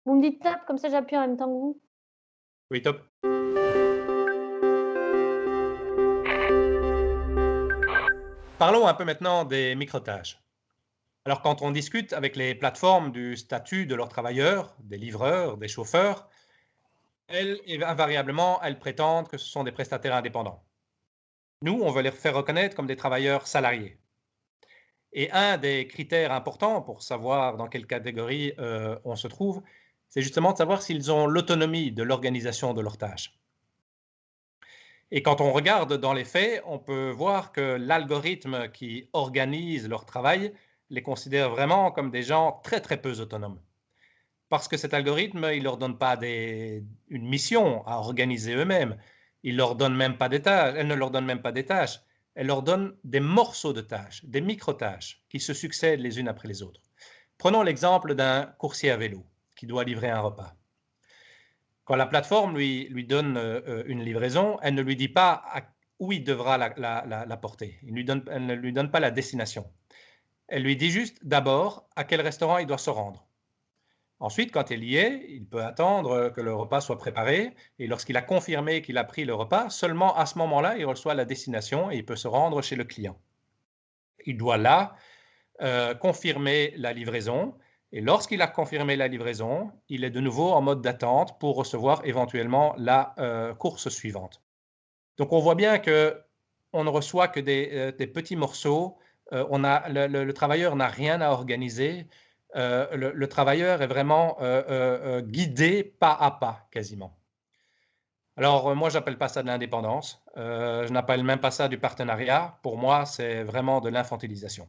Vous me dites top, comme ça j'appuie en même temps que vous. Oui, top. Parlons un peu maintenant des microtâches. Alors, quand on discute avec les plateformes du statut de leurs travailleurs, des livreurs, des chauffeurs, elles, invariablement, elles prétendent que ce sont des prestataires indépendants. Nous, on veut les faire reconnaître comme des travailleurs salariés. Et un des critères importants pour savoir dans quelle catégorie on se trouve, c'est justement de savoir s'ils ont l'autonomie de l'organisation de leurs tâches. Et quand on regarde dans les faits, on peut voir que l'algorithme qui organise leur travail les considère vraiment comme des gens très très peu autonomes. Parce que cet algorithme, il ne leur donne pas une mission à organiser eux-mêmes. Il leur donne même pas des tâches. Elle ne leur donne même pas des tâches. Elle leur donne des morceaux de tâches, des micro-tâches qui se succèdent les unes après les autres. Prenons l'exemple d'un coursier à vélo qui doit livrer un repas. Quand la plateforme lui donne une livraison, elle ne lui dit pas où il devra la porter. Elle ne lui donne pas la destination. Elle lui dit juste d'abord à quel restaurant il doit se rendre. Ensuite, quand il y est, il peut attendre que le repas soit préparé et lorsqu'il a confirmé qu'il a pris le repas, seulement à ce moment-là, il reçoit la destination et il peut se rendre chez le client. Il doit là confirmer la livraison et lorsqu'il a confirmé la livraison, il est de nouveau en mode d'attente pour recevoir éventuellement la course suivante. Donc on voit bien que on ne reçoit que des petits morceaux. Le travailleur n'a rien à organiser. Le travailleur est vraiment guidé pas à pas quasiment. Alors moi, j'appelle pas ça de l'indépendance. Je n'appelle même pas ça du partenariat. Pour moi, c'est vraiment de l'infantilisation.